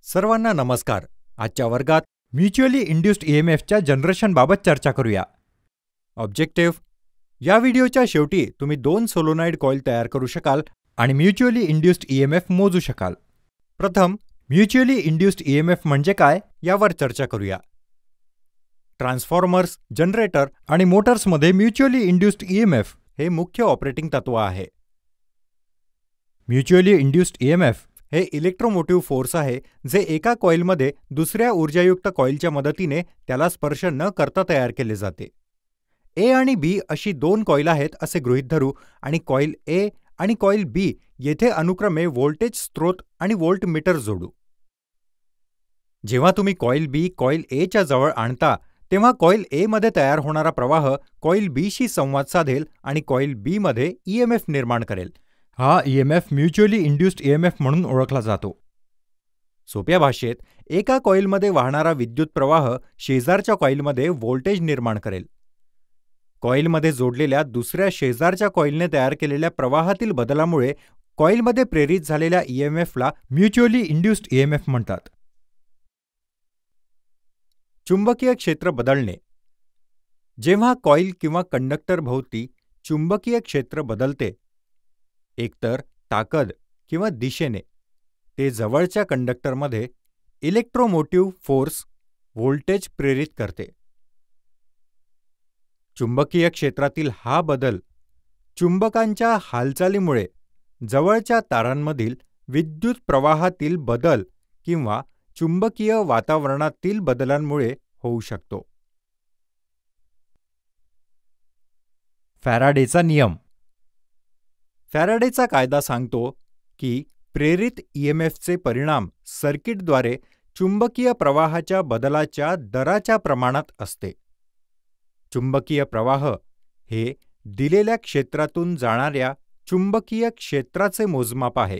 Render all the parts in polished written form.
सर्वांना नमस्कार. आजच्या वर्गात म्युच्युअली इंड्युस्ड ईएमएफच्या जनरेशनबाबत चर्चा करूया. ऑब्जेक्टिव्ह: या व्हिडिओच्या शेवटी तुम्ही 2 सोलोनॉइड कॉईल तयार करू शकाल आणि म्युच्युअली इंड्युस्ड ईएमएफ मोजू शकाल. प्रथम म्युच्युअली इंड्युस्ड ईएमएफ म्हणजे काय यावर चर्चा करूया. ट्रान्सफॉर्मर्स, जनरेटर आणि मोटर्समध्ये म्युच्युअली इंड्युस्ड ईएमएफ हे मुख्य ऑपरेटिंग तत्व आहे. म्युच्युअली इंड्युस्ड ईएमएफ हे इलेक्ट्रोमोटिव्ह फोर्स आहे जे एका कॉइलमध्ये दुसऱ्या ऊर्जायुक्त कॉइलच्या मदतीने त्याला स्पर्श न करता तयार केले जाते. ए आणि बी अशी 2 कॉइल आहेत असे गृहीत धरू आणि कॉइल ए आणि कॉइल बी येथे अनुक्रमे व्होल्टेज स्त्रोत आणि व्होल्टमीटर जोडू. जेव्हा तुम्ही कॉइल बी कॉइल ए च्या जवळ आणता तेव्हा कॉइल ए मध्ये तयार होणारा प्रवाह कॉइल बी शी संवाद साधेल आणि कॉइल बी मध्ये ईएमएफ निर्माण करेल. हा ईएमएफ म्युच्युअली इंड्युस्ड ईएमएफ म्हणून ओळखला जातो. सोप्या भाषेत, एका कॉइलमध्ये वाहणारा विद्युत प्रवाह शेजारच्या कॉइलमध्ये व्होल्टेज निर्माण करेल. कॉइलमध्ये जोडलेल्या दुसऱ्या शेजारच्या कॉइलने तयार केलेल्या प्रवाहातील बदलामुळे कॉइलमध्ये प्रेरित झालेल्या ईएमएफला म्युच्युअली इंड्युस्ड ईएमएफ म्हणतात. चुंबकीय क्षेत्र बदलणे: जेव्हा कॉइल किंवा कंडक्टर भोवती चुंबकीय क्षेत्र बदलते, एकतर ताकद किंवा दिशेने, ते जवळच्या कंडक्टरमध्ये इलेक्ट्रोमोटिव्ह फोर्स व्होल्टेज प्रेरित करते. चुंबकीय क्षेत्रातील हा बदल चुंबकांच्या हालचालीमुळे जवळच्या तारांमधील विद्युत प्रवाहातील बदल किंवा चुंबकीय वातावरणातील बदलांमुळे होऊ शकतो. फॅराडेचा नियम: फॅराडेचा कायदा सांगतो की प्रेरित ईएमएफचे परिणाम सर्किटद्वारे चुंबकीय प्रवाहाच्या बदलाच्या दराच्या प्रमाणात असते. चुंबकीय प्रवाह हे दिलेल्या क्षेत्रातून जाणाऱ्या चुंबकीय क्षेत्राचे मोजमाप आहे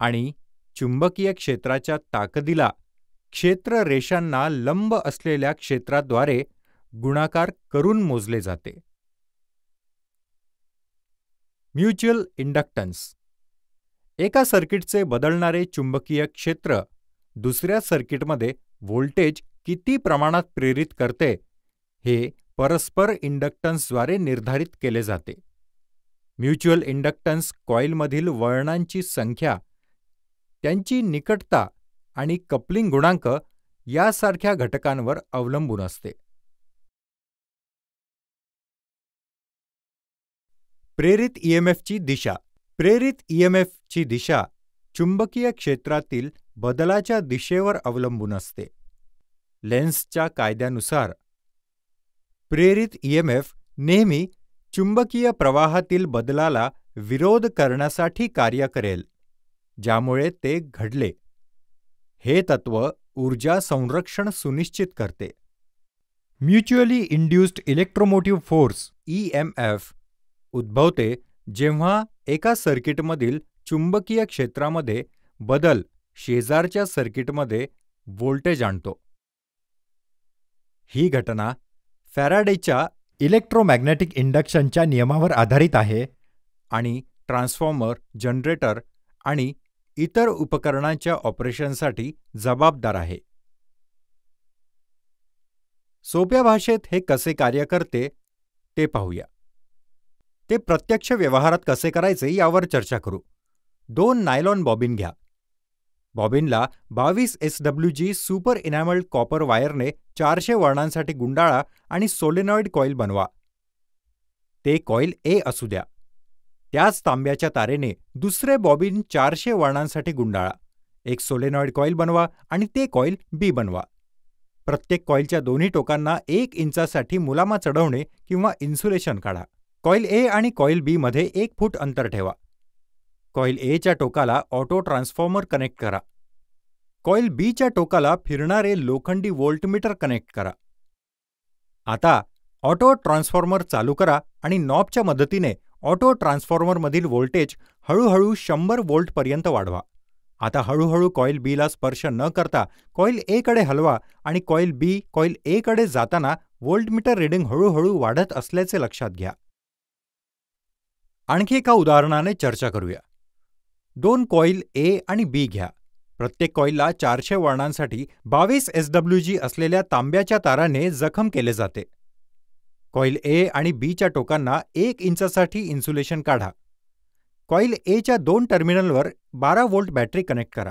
आणि चुंबकीय क्षेत्राच्या ताकदीला क्षेत्र रेषांना लंब असलेल्या क्षेत्राद्वारे गुणाकार करून मोजले जाते. म्युच्युअल इंडक्टन्स: एका सर्किटचे बदलणारे चुंबकीय क्षेत्र दुसऱ्या सर्किटमध्ये व्होल्टेज किती प्रमाणात प्रेरित करते हे परस्पर इंडक्टन्सद्वारे निर्धारित केले जाते. म्युच्युअल इंडक्टन्स कॉइलमधील वळणांची संख्या, त्यांची निकटता आणि कपलिंग गुणांक यासारख्या घटकांवर अवलंबून असते. प्रेरित ईएमएफची दिशा: प्रेरित ईएमएफची दिशा चुंबकीय क्षेत्रातील बदलाच्या दिशेवर अवलंबून असते. लेन्झच्या कायद्यानुसार प्रेरित ईएमएफ नेहमी चुंबकीय प्रवाहातील बदलाला विरोध करण्यासाठी कार्य करेल, ज्यामुळे ते घडले. हे तत्व ऊर्जा संरक्षण सुनिश्चित करते. Mutually induced electromotive force EMF उद्भवते जेव्हा एका सर्किटमधील चुंबकीय क्षेत्रामध्ये बदल शेजारच्या सर्किटमध्ये व्होल्टेज आणतो. ही घटना फॅराडेच्या इलेक्ट्रोमॅग्नेटिक इंडक्शनच्या नियमावर आधारित आहे आणि ट्रान्सफॉर्मर, जनरेटर आणि इतर उपकरणांच्या ऑपरेशनसाठी जबाबदार आहे. सोप्या भाषेत हे कसे कार्य करते ते पाहूया. ते प्रत्यक्ष व्यवहारात कसे करायचे यावर चर्चा करू. 2 नायलॉन बॉबिन घ्या. बॉबिनला 22 SWG सुपर इनॅमल्ड कॉपर वायरने 400 वळणांसाठी गुंडाळा आणि सोलेनॉइड कॉईल बनवा. ते कॉईल ए असू द्या. त्याच तांब्याच्या तारेने दुसरे बॉबिन 400 वळणांसाठी गुंडाळा. एक सोलेनॉइड कॉईल बनवा आणि ते कॉईल बी बनवा. प्रत्येक कॉईलच्या दोन्ही टोकांना 1 इंचासाठी मुलामा चढवणे किंवा इन्सुलेशन काढा. कॉईल ए आणि कॉईल बी मध्ये 1 फूट अंतर ठेवा. कॉईल ए च्या टोकाला ऑटो ट्रान्सफॉर्मर कनेक्ट करा. कॉईल बी च्या टोकाला फिरणारे लोखंडी व्होल्टमीटर कनेक्ट करा. आता ऑटो ट्रान्सफॉर्मर चालू करा आणि नॉबच्या मदतीने ऑटो ट्रान्सफॉर्मरमधील व्होल्टेज हळूहळू 100 व्होल्टपर्यंत वाढवा. आता हळूहळू कॉईल बी ला स्पर्श न करता कॉईल ए कडे हलवा आणि कॉईल बी कॉईल ए कडे जाताना व्होल्टमीटर रीडिंग हळूहळू वाढत असल्याचे लक्षात घ्या. आणखी एका उदाहरणाने चर्चा करूया. 2 कॉईल ए आणि बी घ्या. प्रत्येक कॉईलला 400 वळणांसाठी 22 SWG असलेल्या तांब्याच्या ताराने जखम केले जाते. कॉईल ए आणि बीच्या टोकांना 1 इंचासाठी इन्सुलेशन काढा. कॉईल एच्या 2 टर्मिनलवर 12 व्होल्ट बॅटरी कनेक्ट करा.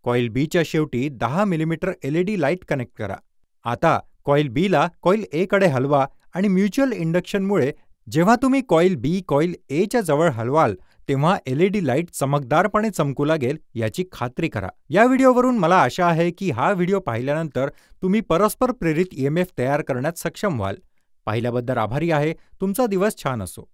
कॉईल बीच्या शेवटी 10 मिलीमीटर LED लाईट कनेक्ट करा. आता कॉईल बीला कॉईल एकडे हलवा आणि म्युच्युअल इंडक्शनमुळे जेव्हा तुम्ही कॉईल बी कॉईल एच्या जवळ हलवाल तेव्हा LED लाईट चमकदारपणे चमकू लागेल याची खात्री करा. या व्हिडिओवरून मला आशा आहे की हा व्हिडिओ पाहिल्यानंतर तुम्ही परस्पर प्रेरित EMF तयार करण्यात सक्षम व्हाल. पाहिल्याबद्दल आभारी आहे. तुमचा दिवस छान असो.